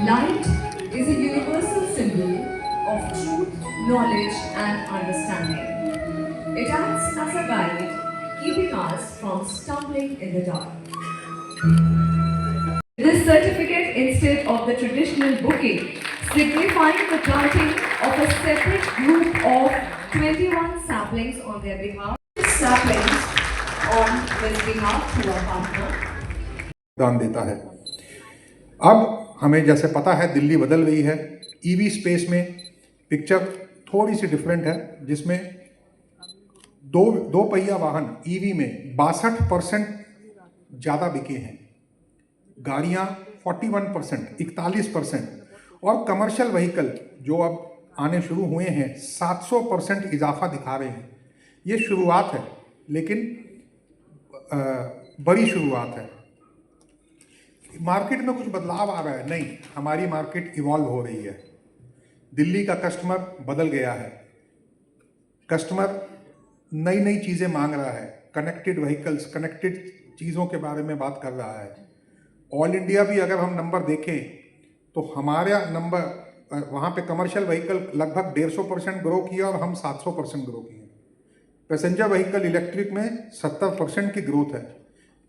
Light is a universal symbol of truth, knowledge, and understanding. It acts as a guide, keeping us from stumbling in the dark. This certificate, instead of the traditional bouquet, signifying the planting of a separate group of 21 saplings on their behalf. Saplings on his behalf to our partner. दान देता है। अब हमें जैसे पता है दिल्ली बदल गई है, ईवी स्पेस में पिक्चर थोड़ी सी डिफरेंट है, जिसमें दो पहिया वाहन ईवी में 62% ज़्यादा बिके हैं, गाड़ियाँ 41%, 41%, और कमर्शियल व्हीकल जो अब आने शुरू हुए हैं 700% इजाफा दिखा रहे हैं। ये शुरुआत है, लेकिन बड़ी शुरुआत है। मार्केट में कुछ बदलाव आ रहा है? नहीं, हमारी मार्केट इवॉल्व हो रही है। दिल्ली का कस्टमर बदल गया है। कस्टमर नई नई चीज़ें मांग रहा है, कनेक्टेड व्हीकल्स, कनेक्टेड चीज़ों के बारे में बात कर रहा है। ऑल इंडिया भी अगर हम नंबर देखें तो हमारा नंबर वहाँ पे कमर्शियल व्हीकल लगभग 150% ग्रो किया और हम 700% ग्रो किए। पैसेंजर व्हीकल इलेक्ट्रिक में 70% की ग्रोथ है।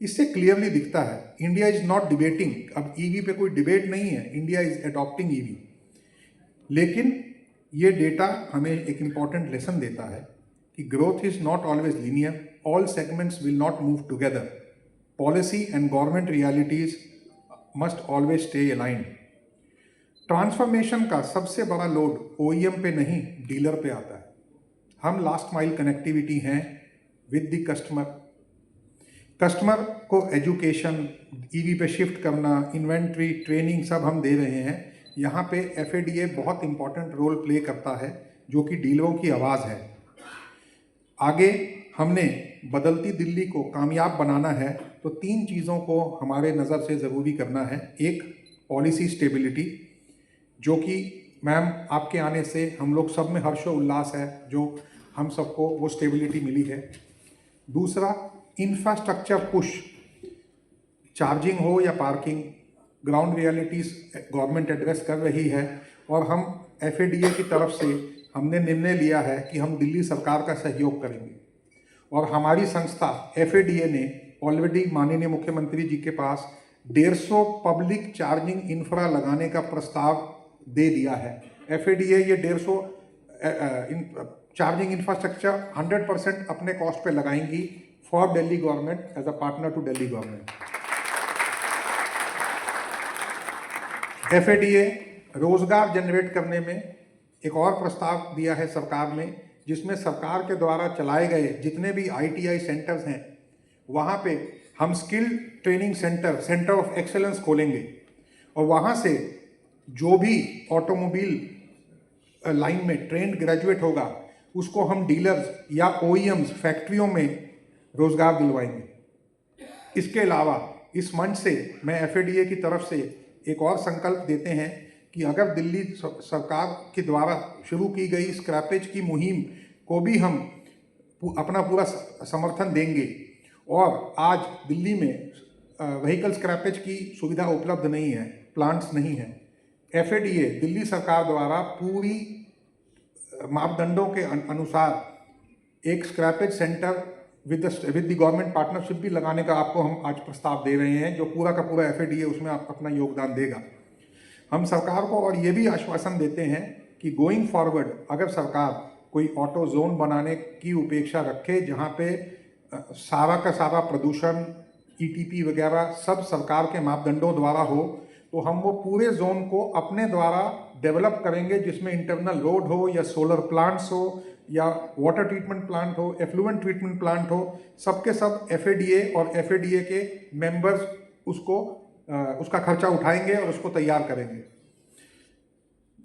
इससे क्लियरली दिखता है इंडिया इज नॉट डिबेटिंग। अब ईवी पे कोई डिबेट नहीं है, इंडिया इज अडॉप्टिंग ईवी। लेकिन ये डेटा हमें एक इम्पॉर्टेंट लेसन देता है कि growth is not always linear, all segments will not move together, policy and government realities must always stay aligned. Transformation का सबसे बड़ा लोड OEM पे नहीं, डीलर पे आता है। हम लास्ट माइल कनेक्टिविटी हैं विद द कस्टमर। कस्टमर को एजुकेशन, ईवी पे शिफ्ट करना, इन्वेंट्री, ट्रेनिंग सब हम दे रहे हैं। यहाँ पे FADA बहुत इंपॉर्टेंट रोल प्ले करता है, जो कि डीलरों की आवाज़ है। आगे हमने बदलती दिल्ली को कामयाब बनाना है तो 3 चीज़ों को हमारे नज़र से ज़रूरी करना है। एक, पॉलिसी स्टेबिलिटी, जो कि मैम आपके आने से हम लोग सब में हर्षोल्लास है, जो हम सबको वो स्टेबिलिटी मिली है। दूसरा, इंफ्रास्ट्रक्चर पुश, चार्जिंग हो या parking, ground realities government address कर रही है, और हम FADA की तरफ से हमने निर्णय लिया है कि हम दिल्ली सरकार का सहयोग करेंगे। और हमारी संस्था FADA ने ऑलरेडी माननीय मुख्यमंत्री जी के पास 150 पब्लिक चार्जिंग इंफ्रा लगाने का प्रस्ताव दे दिया है। FADA ये 150 चार्जिंग इंफ्रास्ट्रक्चर 100% अपने कॉस्ट पे लगाएंगी for Delhi government as a partner to Delhi government. FADA रोजगार जनरेट करने में एक और प्रस्ताव दिया है सरकार ने, जिसमें सरकार के द्वारा चलाए गए जितने भी ITI सेंटर्स हैं, वहाँ पे हम skill training centre of excellence खोलेंगे, और वहाँ से जो भी ऑटोमोबाइल लाइन में ट्रेंड ग्रेजुएट होगा उसको हम डीलर्स या OEMs फैक्ट्रियों में रोजगार दिलवाएंगे। इसके अलावा इस मंच से मैं FADA की तरफ से एक और संकल्प देते हैं कि अगर दिल्ली सरकार के द्वारा शुरू की गई स्क्रैपेज की मुहिम को भी हम अपना पूरा समर्थन देंगे। और आज दिल्ली में व्हीकल स्क्रैपेज की सुविधा उपलब्ध नहीं है, प्लांट्स नहीं है। FADA दिल्ली सरकार द्वारा पूरी मापदंडों के अनुसार एक scrappage centre with the government partnership भी लगाने का आपको हम आज प्रस्ताव दे रहे हैं, जो पूरा का पूरा FADA उसमें अपना योगदान देगा। हम सरकार को और ये भी आश्वासन देते हैं कि गोइंग फॉरवर्ड अगर सरकार कोई ऑटो जोन बनाने की उपेक्षा रखे, जहाँ पे सारा का सारा प्रदूषण, ETP वगैरह सब सरकार के मापदंडों द्वारा हो, तो हम वो पूरे जोन को अपने द्वारा डेवलप करेंगे, जिसमें इंटरनल रोड हो या सोलर प्लांट्स हो या वाटर ट्रीटमेंट प्लांट हो, एफ्लुएंट ट्रीटमेंट प्लांट हो, सबके सब FADA और FADA के मेंबर्स उसका खर्चा उठाएंगे और उसको तैयार करेंगे।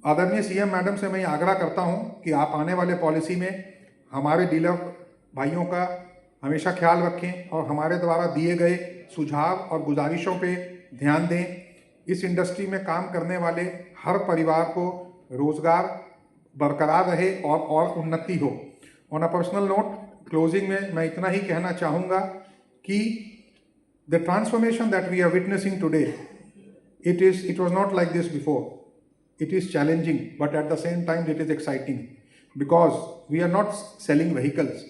आदरणीय CM मैडम से मैं आग्रह करता हूं कि आप आने वाले पॉलिसी में हमारे डीलर भाइयों का हमेशा ख्याल रखें और हमारे द्वारा दिए गए सुझाव और गुजारिशों पे ध्यान दें। इस इंडस्ट्री में काम करने वाले हर परिवार को रोजगार बरकरार रहे और उन्नति हो। On a personal note, closing में मैं इतना ही कहना चाहूँगा कि the transformation that we are witnessing today It was not like this before. It is challenging, but at the same time it is exciting because we are not selling vehicles.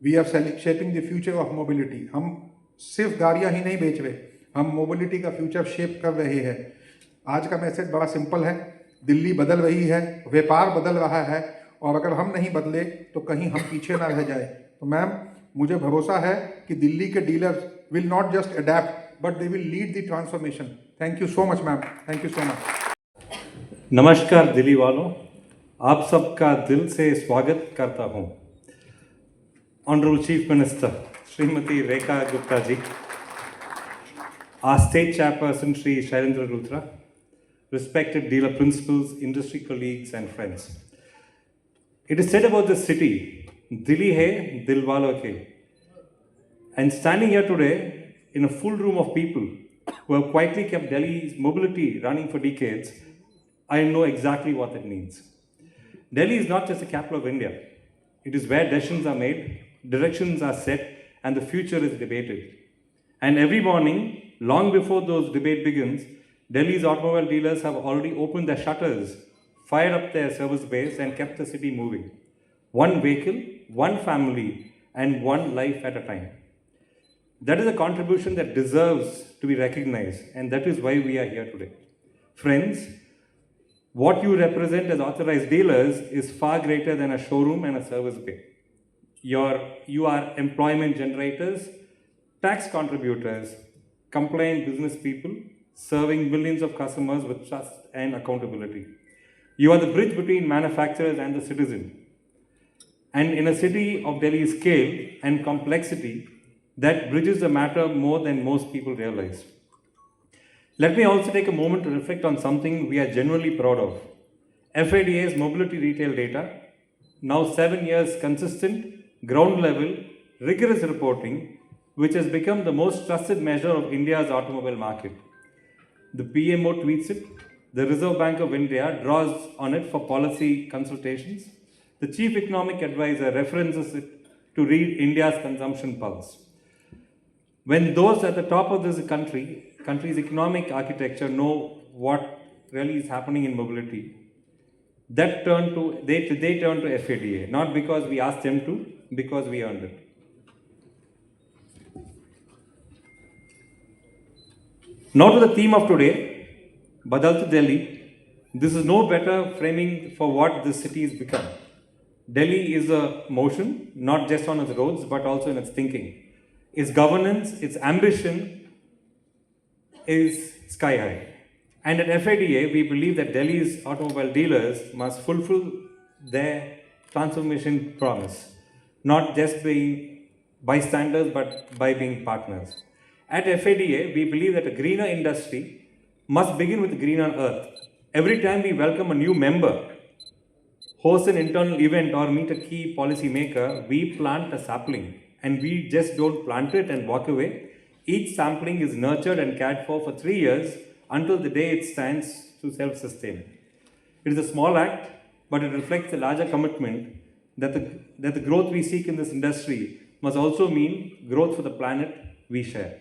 We are shaping the future of mobility. हम सिर्फ गाड़ियाँ ही नहीं बेच रहे, हम mobility का future shape कर रहे हैं. आज का मैसेज बड़ा सिंपल है. दिल्ली बदल रही है, व्यापार बदल रहा है, और अगर हम नहीं बदले तो कहीं हम पीछे ना रह जाए. तो मैम, मुझे भरोसा है कि दिल्ली के dealers will not just adapt but they will lead the transformation. Thank you so much ma'am, thank you so much. नमस्कार दिल्ली वालों, आप सबका दिल से स्वागत करता हूँ. Honourable chief minister Shrimati Rekha Gupta ji, our state chairperson Shri Shailendra Rutra, respected dealer principals, industry colleagues and friends. It is said about this city, Delhi hai, dil walon ke. And standing here today in a full room of people who have quietly kept Delhi's mobility running for decades, I know exactly what that means. Delhi is not just the capital of India. It is where decisions are made, directions are set, and the future is debated. And every morning, long before those debate begins, Delhi's automobile dealers have already opened their shutters, fired up their service base, and kept the city moving. One vehicle, one family, and one life at a time. That is a contribution that deserves to be recognized, and that is why we are here today. Friends, what you represent as authorized dealers is far greater than a showroom and a service bay. You are employment generators, tax contributors, compliant business people, serving millions of customers with trust and accountability. You are the bridge between manufacturers and the citizen. And in a city of Delhi's scale and complexity, that bridges the matter more than most people realize. Let me also take a moment to reflect on something we are genuinely proud of. FADA's mobility retail data, now 7 years consistent, ground level, rigorous reporting, which has become the most trusted measure of India's automobile market. The PMO tweets it, the Reserve Bank of India draws on it for policy consultations, the Chief Economic Advisor references it to read India's consumption pulse. When those at the top of this country's economic architecture know what really is happening in mobility, they turn to FADA, not because we asked them to, because we earned it. Now to the theme of today, Badalt Delhi. This is no better framing for what this city has become. Delhi is a motion, not just on its roads, but also in its thinking. Its governance, its ambition is sky high. And at FADA, we believe that Delhi's automobile dealers must fulfill their transformation promise, not just being bystanders, but by being partners. At FADA, we believe that a greener industry must begin with a greener earth. Every time we welcome a new member, host an internal event, or meet a key policy maker, we plant a sapling. And we just don't plant it and walk away. Each sapling is nurtured and cared for 3 years until the day it stands to self-sustain. It is a small act, but it reflects a larger commitment that the growth we seek in this industry must also mean growth for the planet we share.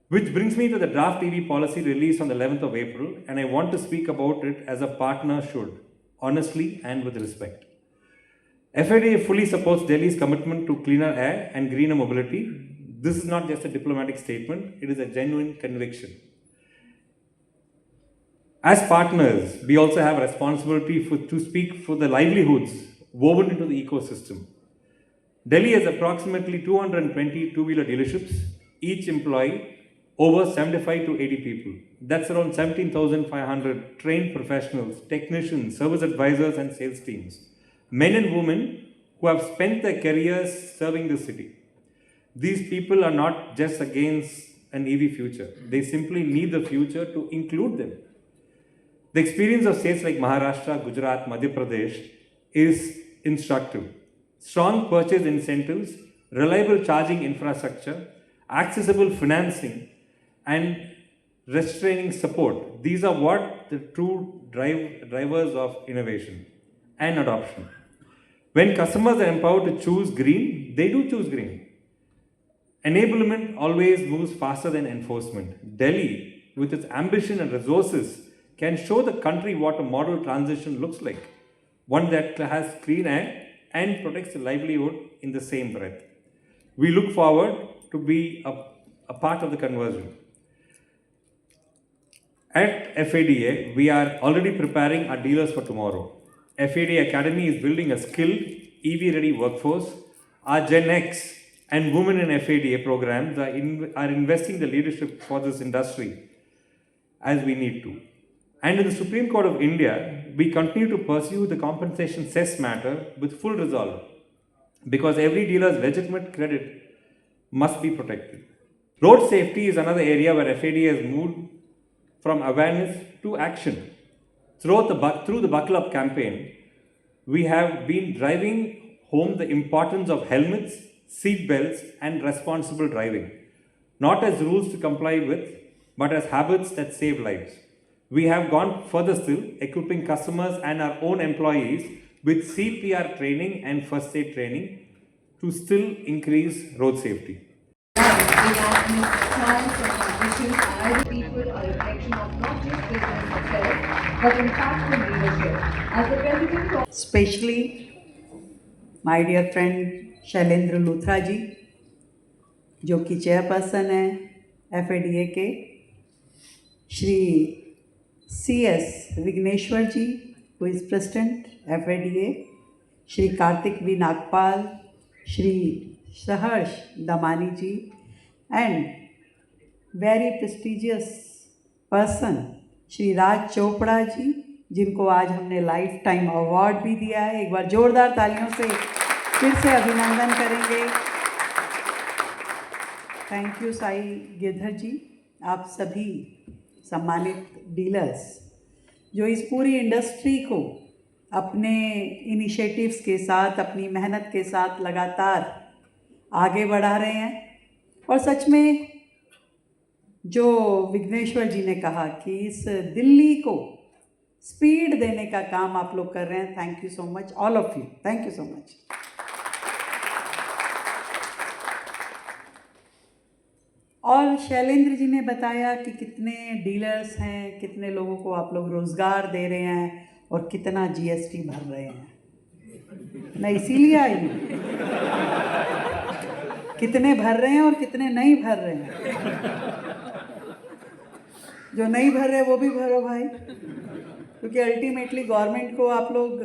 Which brings me to the draft EV policy released on the 11th of April, and I want to speak about it as a partner should, honestly and with respect. FADA fully supports Delhi's commitment to cleaner air and greener mobility. This is not just a diplomatic statement, it is a genuine conviction. As partners, we also have a responsibility to speak for the livelihoods woven into the ecosystem. Delhi has approximately 220 two-wheeler dealerships, each employ over 75 to 80 people. That's around 17,500 trained professionals, technicians, service advisors and sales teams. Men and women who have spent their careers serving the city. These people are not just against an EV future. They simply need the future to include them. The experience of states like Maharashtra, Gujarat, Madhya Pradesh is instructive. Strong purchase incentives, reliable charging infrastructure, accessible financing, and restraining support. These are what the true drivers of innovation and adoption. When customers are empowered to choose green, they do choose green. Enablement always moves faster than enforcement. Delhi with its ambition and resources, can show the country what a model transition looks like, one that has clean air and protects the livelihood in the same breath. We look forward to be a part of the conversion. At FADA, we are already preparing our dealers for tomorrow. FADA Academy is building a skilled, EV-ready workforce. Our Gen X and Women in FADA programs are investing the leadership for this industry as we need to. And in the Supreme Court of India, we continue to pursue the compensation cess matter with full resolve, because every dealer's legitimate credit must be protected. Road safety is another area where FADA has moved from awareness to action. Through the Buckle Up campaign, we have been driving home the importance of helmets, seat belts, and responsible driving, not as rules to comply with, but as habits that save lives. We have gone further still, equipping customers and our own employees with CPR training and first aid training to still increase road safety. People are a reflection of not just business itself, but impactful leadership. As the president of Especially my dear friend Shailendra Luthra ji, जो कि chairperson हैं FADA के, Shri CS Vighneshwar ji, who is president FADA, Shri Kartik V Nagpal, Shri सहर्ष दमानी जी, and very prestigious person Shri Raj Chopra ji, जिनको आज हमने life time award भी दिया है। एक बार जोरदार तालियों से फिर से अभिनंदन करेंगे। थैंक यू साई गिरधर जी, आप सभी सम्मानित डीलर्स जो इस पूरी इंडस्ट्री को अपने इनिशिएटिव्स के साथ, अपनी मेहनत के साथ लगातार आगे बढ़ा रहे हैं। और सच में जो विघ्नेश्वर जी ने कहा कि इस दिल्ली को स्पीड देने का काम आप लोग कर रहे हैं, thank you so much all of you, thank you so much. और शैलेंद्र जी ने बताया कि कितने डीलर्स हैं, कितने लोगों को आप लोग रोज़गार दे रहे हैं और कितना GST भर रहे हैं। मैं इसीलिए आई हूँ, कितने भर रहे हैं और कितने नहीं भर रहे हैं। जो नहीं भर रहे वो भी भरो भाई, क्योंकि अल्टीमेटली गवर्नमेंट को आप लोग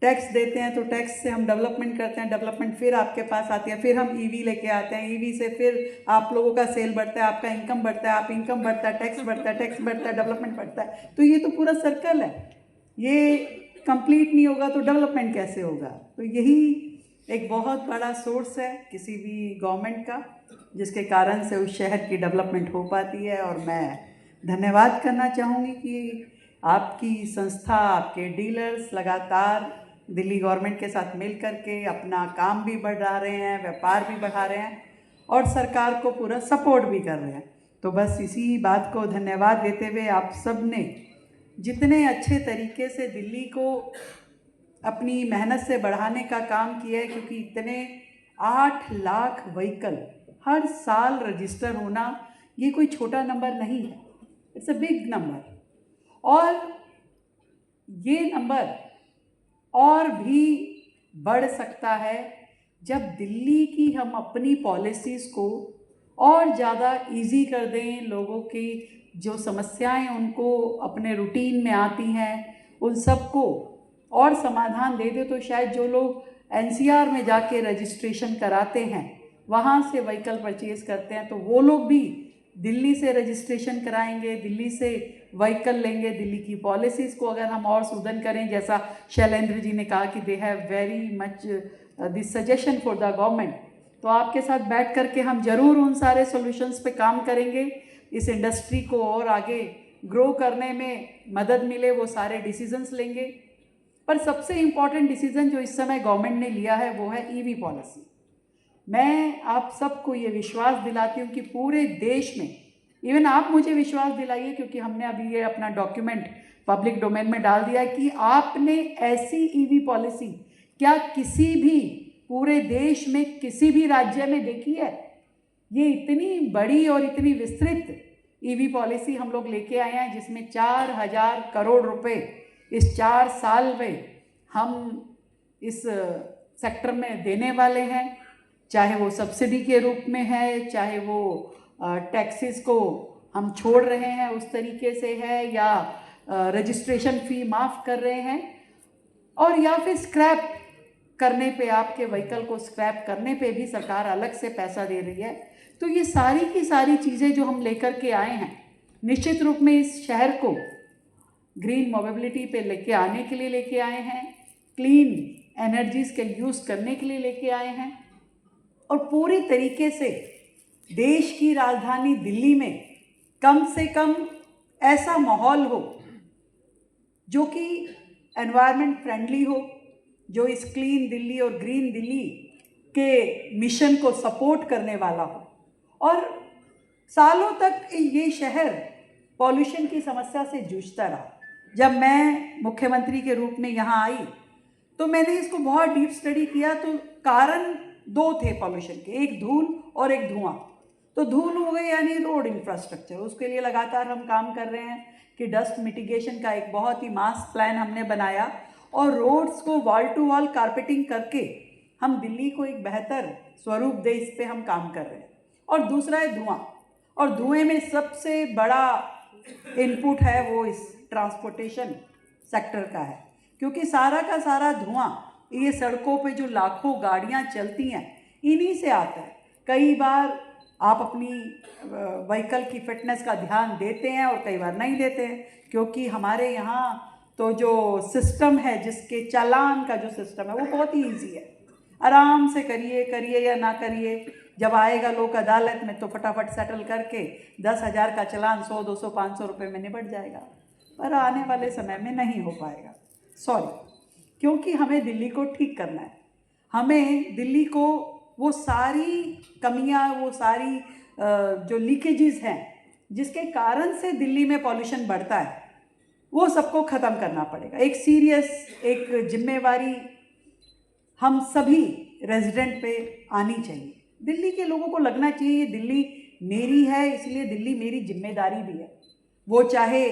टैक्स देते हैं, तो टैक्स से हम डेवलपमेंट करते हैं, डेवलपमेंट फिर आपके पास आती है, फिर हम EV लेके आते हैं, EV से फिर आप लोगों का सेल बढ़ता है, आपका इनकम बढ़ता है, आप इनकम बढ़ता है, टैक्स बढ़ता है, टैक्स बढ़ता है, डेवलपमेंट बढ़ता है। तो ये तो पूरा सर्कल है, ये कंप्लीट नहीं होगा तो डेवलपमेंट कैसे होगा। तो यही एक बहुत बड़ा सोर्स है किसी भी गवर्नमेंट का, जिसके कारण से उस शहर की डेवलपमेंट हो पाती है। और मैं धन्यवाद करना चाहूँगी कि आपकी संस्था, आपके डीलर्स लगातार दिल्ली गवर्नमेंट के साथ मिल कर के अपना काम भी बढ़ा रहे हैं, व्यापार भी बढ़ा रहे हैं और सरकार को पूरा सपोर्ट भी कर रहे हैं। तो बस इसी बात को धन्यवाद देते हुए आप सब ने जितने अच्छे तरीके से दिल्ली को अपनी मेहनत से बढ़ाने का काम किया है, क्योंकि इतने 8 लाख व्हीकल हर साल रजिस्टर होना ये कोई छोटा नंबर नहीं है, इट्स अ बिग नंबर। और ये नंबर और भी बढ़ सकता है जब दिल्ली की हम अपनी पॉलिसीज़ को और ज़्यादा इजी कर दें, लोगों की जो समस्याएं उनको अपने रूटीन में आती हैं उन सब को और समाधान दे दे। तो शायद जो लोग NCR में जाके रजिस्ट्रेशन कराते हैं, वहाँ से व्हीकल परचेज़ करते हैं, तो वो लोग भी दिल्ली से रजिस्ट्रेशन कराएंगे, दिल्ली से व्हीकल लेंगे। दिल्ली की पॉलिसीज़ को अगर हम और सुदन करें, जैसा शैलेंद्र जी ने कहा कि they have very much this suggestion for the government, तो आपके साथ बैठ करके हम ज़रूर उन सारे सॉल्यूशंस पे काम करेंगे। इस इंडस्ट्री को और आगे ग्रो करने में मदद मिले, वो सारे डिसीजंस लेंगे। पर सबसे इम्पॉर्टेंट डिसीज़न जो इस समय गवर्नमेंट ने लिया है वो है EV पॉलिसी। मैं आप सबको ये विश्वास दिलाती हूँ कि पूरे देश में, इवन आप मुझे विश्वास दिलाइए, क्योंकि हमने अभी ये अपना डॉक्यूमेंट पब्लिक डोमेन में डाल दिया है कि आपने ऐसी EV पॉलिसी क्या किसी भी पूरे देश में किसी भी राज्य में देखी है? ये इतनी बड़ी और इतनी विस्तृत ईवी पॉलिसी हम लोग लेके आए हैं जिसमें 4,000 करोड़ रुपए इस 4 साल में हम इस सेक्टर में देने वाले हैं, चाहे वो सब्सिडी के रूप में है, चाहे वो टैक्सेस को हम छोड़ रहे हैं उस तरीके से है, या रजिस्ट्रेशन फ़ी माफ़ कर रहे हैं, और या फिर स्क्रैप करने पे, आपके व्हीकल को स्क्रैप करने पे भी सरकार अलग से पैसा दे रही है। तो ये सारी की सारी चीज़ें जो हम लेकर के आए हैं, निश्चित रूप में इस शहर को ग्रीन मोबिलिटी पे लेके आने के लिए लेके आए हैं, क्लीन एनर्जीज़ के यूज़ करने के लिए लेके आए हैं, और पूरी तरीके से देश की राजधानी दिल्ली में कम से कम ऐसा माहौल हो जो कि एनवायरनमेंट फ्रेंडली हो, जो इस क्लीन दिल्ली और ग्रीन दिल्ली के मिशन को सपोर्ट करने वाला हो। और सालों तक ये शहर पॉल्यूशन की समस्या से जूझता रहा। जब मैं मुख्यमंत्री के रूप में यहाँ आई तो मैंने इसको बहुत डीप स्टडी किया, तो कारण 2 थे पॉल्यूशन के, एक धूल और एक धुआं। तो धूल हो गई यानी रोड इंफ्रास्ट्रक्चर, उसके लिए लगातार हम काम कर रहे हैं कि डस्ट मिटिगेशन का एक बहुत ही मास प्लान हमने बनाया, और रोड्स को वॉल टू वॉल कारपेटिंग करके हम दिल्ली को एक बेहतर स्वरूप दे, इस पे हम काम कर रहे हैं। और दूसरा है धुआं, और धुएं में सबसे बड़ा इनपुट है वो इस ट्रांसपोर्टेशन सेक्टर का है, क्योंकि सारा का सारा धुआं ये सड़कों पे जो लाखों गाड़ियां चलती हैं इन्हीं से आता है। कई बार आप अपनी व्हीकल की फिटनेस का ध्यान देते हैं और कई बार नहीं देते हैं, क्योंकि हमारे यहाँ तो जो सिस्टम है, जिसके चालान का जो सिस्टम है वो बहुत ही ईजी है, आराम से करिए या ना करिए, जब आएगा लोक अदालत में तो फटाफट सेटल करके 10,000 का चालान 100, 200, 500 रुपये में निपट जाएगा। पर आने वाले समय में नहीं हो पाएगा, सॉरी, क्योंकि हमें दिल्ली को ठीक करना है। हमें दिल्ली को वो सारी कमियां, वो सारी जो लीकेजेस हैं जिसके कारण से दिल्ली में पॉल्यूशन बढ़ता है, वो सबको ख़त्म करना पड़ेगा। एक सीरियस, एक जिम्मेवारी हम सभी रेजिडेंट पे आनी चाहिए। दिल्ली के लोगों को लगना चाहिए ये दिल्ली मेरी है, इसलिए दिल्ली मेरी जिम्मेदारी भी है। वो चाहे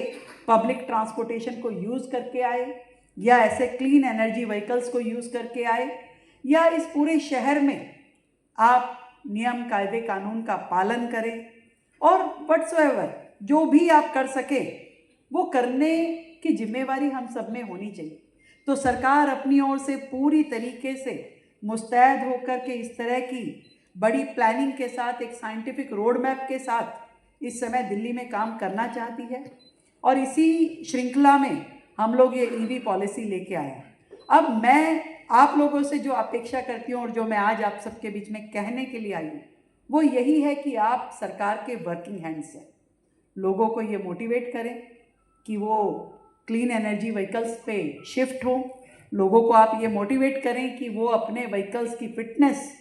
पब्लिक ट्रांसपोर्टेशन को यूज़ करके आए, या ऐसे क्लीन एनर्जी व्हीकल्स को यूज़ करके आए, या इस पूरे शहर में आप नियम कायदे कानून का पालन करें, और व्हाट्सएवर जो भी आप कर सके वो करने की जिम्मेवारी हम सब में होनी चाहिए। तो सरकार अपनी ओर से पूरी तरीके से मुस्तैद होकर के इस तरह की बड़ी प्लानिंग के साथ, एक साइंटिफिक रोड मैप के साथ इस समय दिल्ली में काम करना चाहती है, और इसी श्रृंखला में हम लोग ये ईवी पॉलिसी लेके आए हैं। अब मैं आप लोगों से जो अपेक्षा करती हूँ और जो मैं आज आप सबके बीच में कहने के लिए आई हूँ, वो यही है कि आप सरकार के वर्किंग हैंड्स हैं, लोगों को ये मोटिवेट करें कि वो क्लीन एनर्जी व्हीकल्स पे शिफ्ट हों, लोगों को आप ये मोटिवेट करें कि वो अपने व्हीकल्स की फिटनेस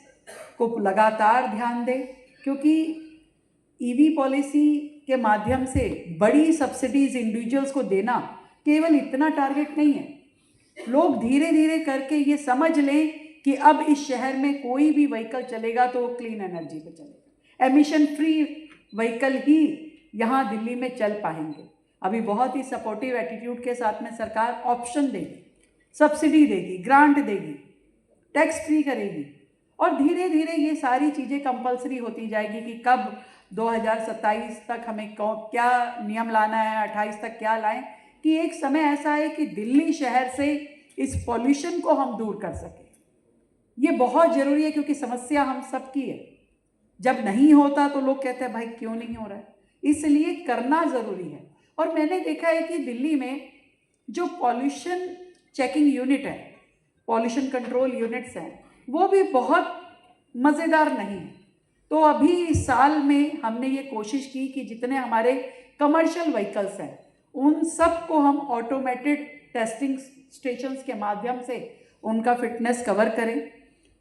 को लगातार ध्यान दें, क्योंकि ईवी पॉलिसी के माध्यम से बड़ी सब्सिडीज़ इंडिविजुअल्स को देना केवल इतना टारगेट नहीं है। लोग धीरे धीरे करके ये समझ लें कि अब इस शहर में कोई भी व्हीकल चलेगा तो वो क्लीन एनर्जी पे चलेगा, एमिशन फ्री व्हीकल ही यहाँ दिल्ली में चल पाएंगे। अभी बहुत ही सपोर्टिव एटीट्यूड के साथ में सरकार ऑप्शन देगी, सब्सिडी देगी, ग्रांट देगी, टैक्स फ्री करेगी, और धीरे धीरे ये सारी चीज़ें कंपलसरी होती जाएगी कि कब 2027 तक हमें क्या नियम लाना है, 28 तक क्या लाएं, कि एक समय ऐसा है कि दिल्ली शहर से इस पॉल्यूशन को हम दूर कर सकें। ये बहुत ज़रूरी है, क्योंकि समस्या हम सबकी है। जब नहीं होता तो लोग कहते हैं भाई क्यों नहीं हो रहा है, इसलिए करना ज़रूरी है। और मैंने देखा है कि दिल्ली में जो पॉल्यूशन चेकिंग यूनिट है, पॉल्यूशन कंट्रोल यूनिट्स हैं, वो भी बहुत मज़ेदार नहीं है। तो अभी इस साल में हमने ये कोशिश की कि जितने हमारे कमर्शियल व्हीकल्स हैं उन सब को हम ऑटोमेटेड टेस्टिंग स्टेशंस के माध्यम से उनका फिटनेस कवर करें।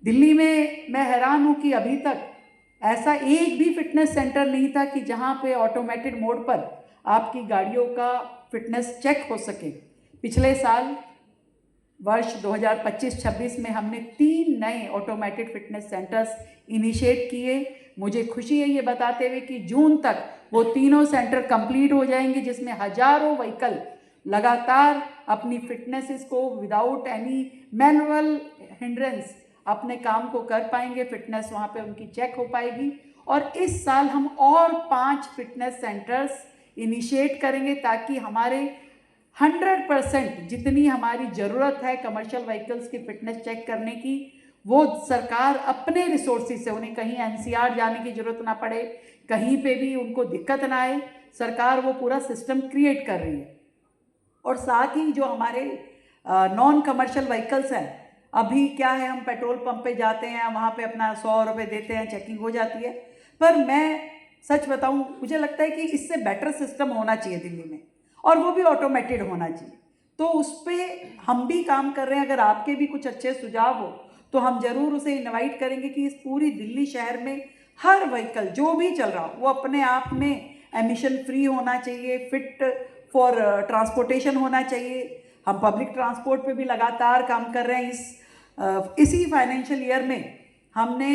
दिल्ली में मैं हैरान हूँ कि अभी तक ऐसा एक भी फिटनेस सेंटर नहीं था कि जहाँ पे ऑटोमेटेड मोड पर आपकी गाड़ियों का फिटनेस चेक हो सके। पिछले साल वर्ष 2025-26 में हमने 3 नए ऑटोमेटेड फिटनेस सेंटर्स इनिशिएट किए, मुझे खुशी है ये बताते हुए कि जून तक वो तीनों सेंटर कंप्लीट हो जाएंगे, जिसमें हजारों व्हीकल लगातार अपनी फिटनेसेस को विदाउट एनी मैनुअल हिंड्रेंस अपने काम को कर पाएंगे, फिटनेस वहाँ पे उनकी चेक हो पाएगी। और इस साल हम और 5 फिटनेस सेंटर्स इनिशिएट करेंगे ताकि हमारे 100% जितनी हमारी ज़रूरत है कमर्शियल व्हीकल्स की फिटनेस चेक करने की, वो सरकार अपने रिसोर्सेज से, उन्हें कहीं एनसीआर जाने की ज़रूरत ना पड़े, कहीं पे भी उनको दिक्कत ना आए, सरकार वो पूरा सिस्टम क्रिएट कर रही है। और साथ ही जो हमारे नॉन कमर्शियल व्हीकल्स हैं, अभी क्या है, हम पेट्रोल पंप पे जाते हैं, वहाँ पे अपना 100 रुपये देते हैं, चेकिंग हो जाती है। पर मैं सच बताऊँ, मुझे लगता है कि इससे बेटर सिस्टम होना चाहिए दिल्ली में, और वो भी ऑटोमेटेड होना चाहिए। तो उस पर हम भी काम कर रहे हैं। अगर आपके भी कुछ अच्छे सुझाव हो तो हम ज़रूर उसे इनवाइट करेंगे कि इस पूरी दिल्ली शहर में हर व्हीकल जो भी चल रहा हो वो अपने आप में एमिशन फ्री होना चाहिए, फिट फॉर ट्रांसपोर्टेशन होना चाहिए। हम पब्लिक ट्रांसपोर्ट पे भी लगातार काम कर रहे हैं। इसी फाइनेंशियल ईयर में हमने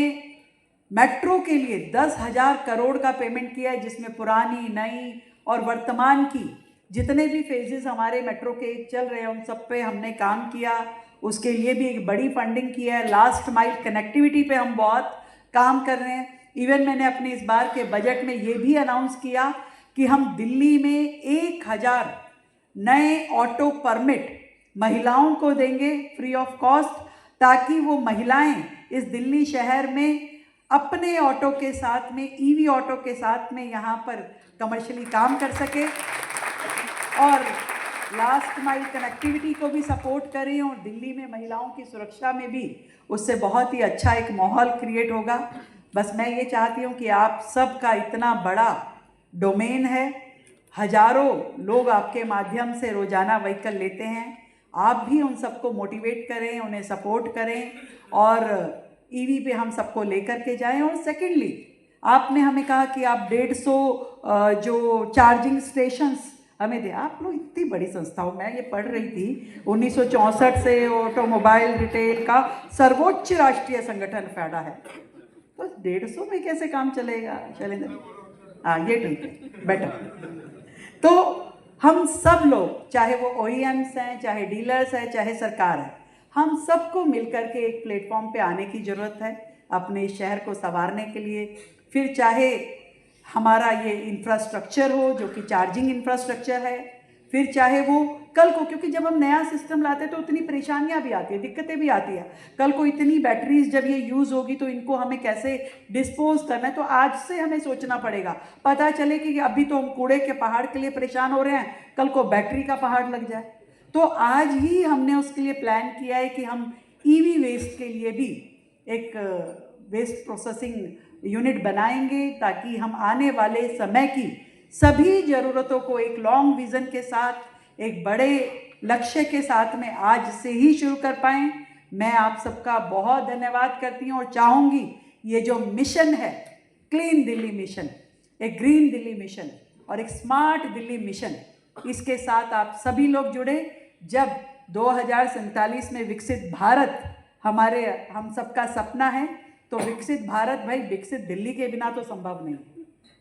मेट्रो के लिए 10,000 करोड़ का पेमेंट किया है, जिसमें पुरानी, नई और वर्तमान की जितने भी फेजेस हमारे मेट्रो के चल रहे हैं उन सब पे हमने काम किया। उसके लिए भी एक बड़ी फंडिंग की है। लास्ट माइल कनेक्टिविटी पे हम बहुत काम कर रहे हैं। इवन मैंने अपने इस बार के बजट में ये भी अनाउंस किया कि हम दिल्ली में 1,000 नए ऑटो परमिट महिलाओं को देंगे फ्री ऑफ कॉस्ट, ताकि वो महिलाएं इस दिल्ली शहर में अपने ऑटो के साथ में, ईवी ऑटो के साथ में यहाँ पर कमर्शियली काम कर सके और लास्ट माइल कनेक्टिविटी को भी सपोर्ट करें, और दिल्ली में महिलाओं की सुरक्षा में भी उससे बहुत ही अच्छा एक माहौल क्रिएट होगा। बस मैं ये चाहती हूँ कि आप सबका इतना बड़ा डोमेन है, हजारों लोग आपके माध्यम से रोज़ाना व्हीकल लेते हैं, आप भी उन सबको मोटिवेट करें, उन्हें सपोर्ट करें और ईवी पे हम सबको लेकर के जाएं। और सेकेंडली, आपने हमें कहा कि आप 150 जो चार्जिंग स्टेशंस हमें दे। आप लोग इतनी बड़ी संस्था हो, मैं ये पढ़ रही थी 1964 से ऑटोमोबाइल रिटेल का सर्वोच्च राष्ट्रीय संगठन फैडा है, तो 150 में कैसे काम चलेगा शैलेंद्र? हाँ, ये ठीक है, बेटर। तो हम सब लोग, चाहे वो OEMs हैं, चाहे डीलर्स हैं, चाहे सरकार है, हम सबको मिलकर के एक प्लेटफॉर्म पे आने की ज़रूरत है अपने शहर को संवारने के लिए। फिर चाहे हमारा ये इंफ्रास्ट्रक्चर हो जो कि चार्जिंग इंफ्रास्ट्रक्चर है, फिर चाहे वो कल को, क्योंकि जब हम नया सिस्टम लाते हैं तो उतनी परेशानियां भी आती है, दिक्कतें भी आती है। कल को इतनी बैटरीज जब ये यूज़ होगी तो इनको हमें कैसे डिस्पोज करना है, तो आज से हमें सोचना पड़ेगा। पता चले कि अभी तो हम कूड़े के पहाड़ के लिए परेशान हो रहे हैं, कल को बैटरी का पहाड़ लग जाए। तो आज ही हमने उसके लिए प्लान किया है कि हम EV वेस्ट के लिए भी एक वेस्ट प्रोसेसिंग यूनिट बनाएंगे, ताकि हम आने वाले समय की सभी ज़रूरतों को एक लॉन्ग विज़न के साथ, एक बड़े लक्ष्य के साथ में आज से ही शुरू कर पाएँ। मैं आप सबका बहुत धन्यवाद करती हूँ और चाहूँगी ये जो मिशन है, क्लीन दिल्ली मिशन, एक ग्रीन दिल्ली मिशन और एक स्मार्ट दिल्ली मिशन, इसके साथ आप सभी लोग जुड़े। जब 2047 में विकसित भारत हम सबका सपना है, तो विकसित भारत भाई विकसित दिल्ली के बिना तो संभव नहीं।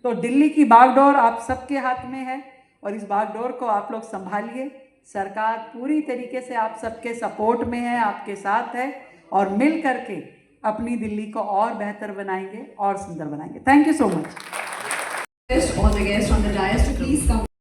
तो दिल्ली की बागडोर आप सबके हाथ में है और इस बागडोर को आप लोग संभालिए। सरकार पूरी तरीके से आप सबके सपोर्ट में है, आपके साथ है, और मिल करके अपनी दिल्ली को और बेहतर बनाएंगे और सुंदर बनाएंगे। Thank you so much. All the guests on the dais to please come.